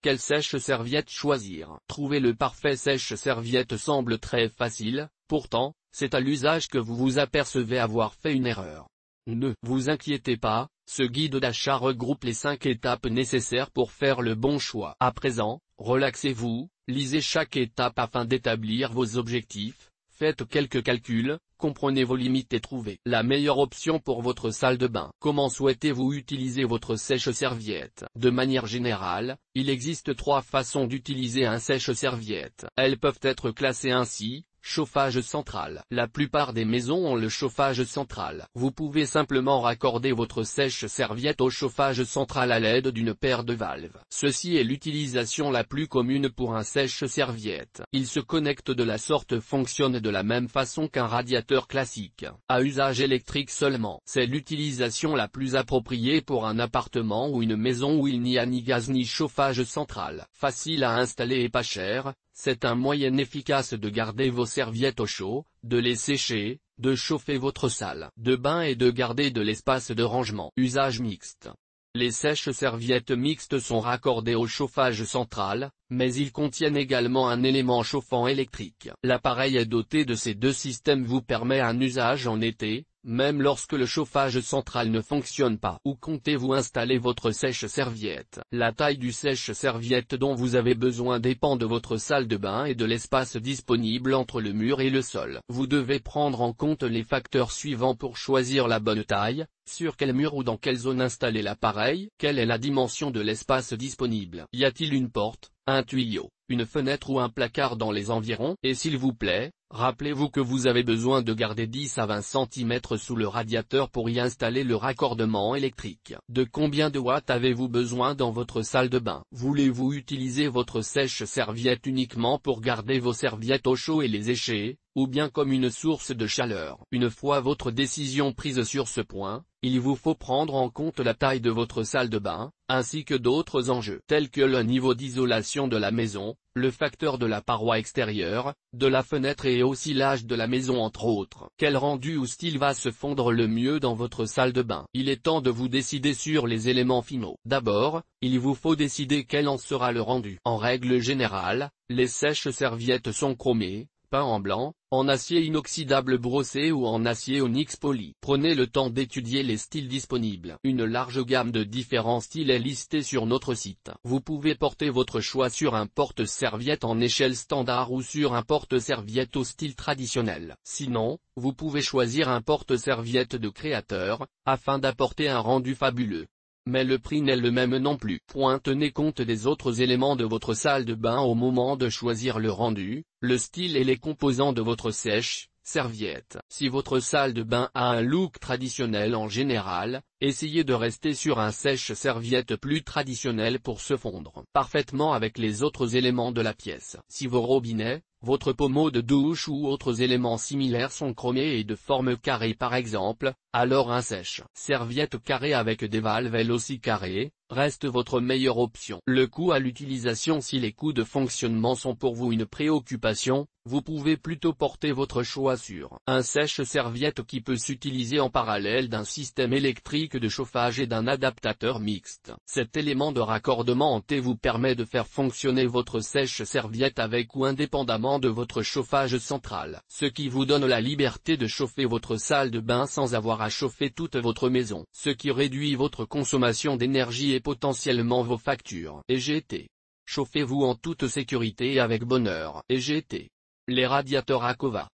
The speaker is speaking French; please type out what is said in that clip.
Quelle sèche-serviette choisir? Trouver le parfait sèche-serviette semble très facile, pourtant, c'est à l'usage que vous vous apercevez avoir fait une erreur. Ne vous inquiétez pas, ce guide d'achat regroupe les 5 étapes nécessaires pour faire le bon choix. À présent, relaxez-vous, lisez chaque étape afin d'établir vos objectifs, faites quelques calculs, comprenez vos limites et trouvez la meilleure option pour votre salle de bain. Comment souhaitez-vous utiliser votre sèche-serviette? De manière générale, il existe 3 façons d'utiliser un sèche-serviette. Elles peuvent être classées ainsi. Chauffage central. La plupart des maisons ont le chauffage central. Vous pouvez simplement raccorder votre sèche-serviette au chauffage central à l'aide d'une paire de valves. Ceci est l'utilisation la plus commune pour un sèche-serviette. Il se connecte de la sorte, fonctionne de la même façon qu'un radiateur classique, à usage électrique seulement. C'est l'utilisation la plus appropriée pour un appartement ou une maison où il n'y a ni gaz ni chauffage central. Facile à installer et pas cher. C'est un moyen efficace de garder vos serviettes au chaud, de les sécher, de chauffer votre salle de bain et de garder de l'espace de rangement. Usage mixte. Les sèche-serviettes mixtes sont raccordées au chauffage central, mais ils contiennent également un élément chauffant électrique. L'appareil est doté de ces 2 systèmes vous permet un usage en été, même lorsque le chauffage central ne fonctionne pas. Où comptez-vous installer votre sèche-serviette? La taille du sèche-serviette dont vous avez besoin dépend de votre salle de bain et de l'espace disponible entre le mur et le sol. Vous devez prendre en compte les facteurs suivants pour choisir la bonne taille. Sur quel mur ou dans quelle zone installer l'appareil? Quelle est la dimension de l'espace disponible? Y a-t-il une porte, un tuyau, une fenêtre ou un placard dans les environs? Et s'il vous plaît, rappelez-vous que vous avez besoin de garder 10 à 20 cm sous le radiateur pour y installer le raccordement électrique. De combien de watts avez-vous besoin dans votre salle de bain? Voulez-vous utiliser votre sèche-serviette uniquement pour garder vos serviettes au chaud et les sécher, ou bien comme une source de chaleur? Une fois votre décision prise sur ce point, il vous faut prendre en compte la taille de votre salle de bain, ainsi que d'autres enjeux tels que le niveau d'isolation de la maison, le facteur de la paroi extérieure, de la fenêtre et aussi l'âge de la maison entre autres. Quel rendu ou style va se fondre le mieux dans votre salle de bain? Il est temps de vous décider sur les éléments finaux. D'abord, il vous faut décider quel en sera le rendu. En règle générale, les sèche-serviettes sont chromées, peints en blanc, en acier inoxydable brossé ou en acier onyx poli. Prenez le temps d'étudier les styles disponibles. Une large gamme de différents styles est listée sur notre site. Vous pouvez porter votre choix sur un porte-serviette en échelle standard ou sur un porte-serviette au style traditionnel. Sinon, vous pouvez choisir un porte-serviette de créateur, afin d'apporter un rendu fabuleux. Mais le prix n'est le même non plus. Tenez compte des autres éléments de votre salle de bain au moment de choisir le rendu, le style et les composants de votre sèche-serviette. Si votre salle de bain a un look traditionnel en général, essayez de rester sur un sèche-serviette plus traditionnel pour se fondre parfaitement avec les autres éléments de la pièce. Si vos robinets, votre pommeau de douche ou autres éléments similaires sont chromés et de forme carrée par exemple, alors un sèche-serviette carré avec des valves elles aussi carrées, reste votre meilleure option. Le coût à l'utilisation. Si les coûts de fonctionnement sont pour vous une préoccupation, vous pouvez plutôt porter votre choix sur un sèche-serviette qui peut s'utiliser en parallèle d'un système électrique de chauffage et d'un adaptateur mixte. Cet élément de raccordement en T vous permet de faire fonctionner votre sèche-serviette avec ou indépendamment de votre chauffage central, ce qui vous donne la liberté de chauffer votre salle de bain sans avoir à chauffer toute votre maison, ce qui réduit votre consommation d'énergie et potentiellement vos factures. EGT. Chauffez-vous en toute sécurité et avec bonheur. EGT. Les radiateurs Aquova.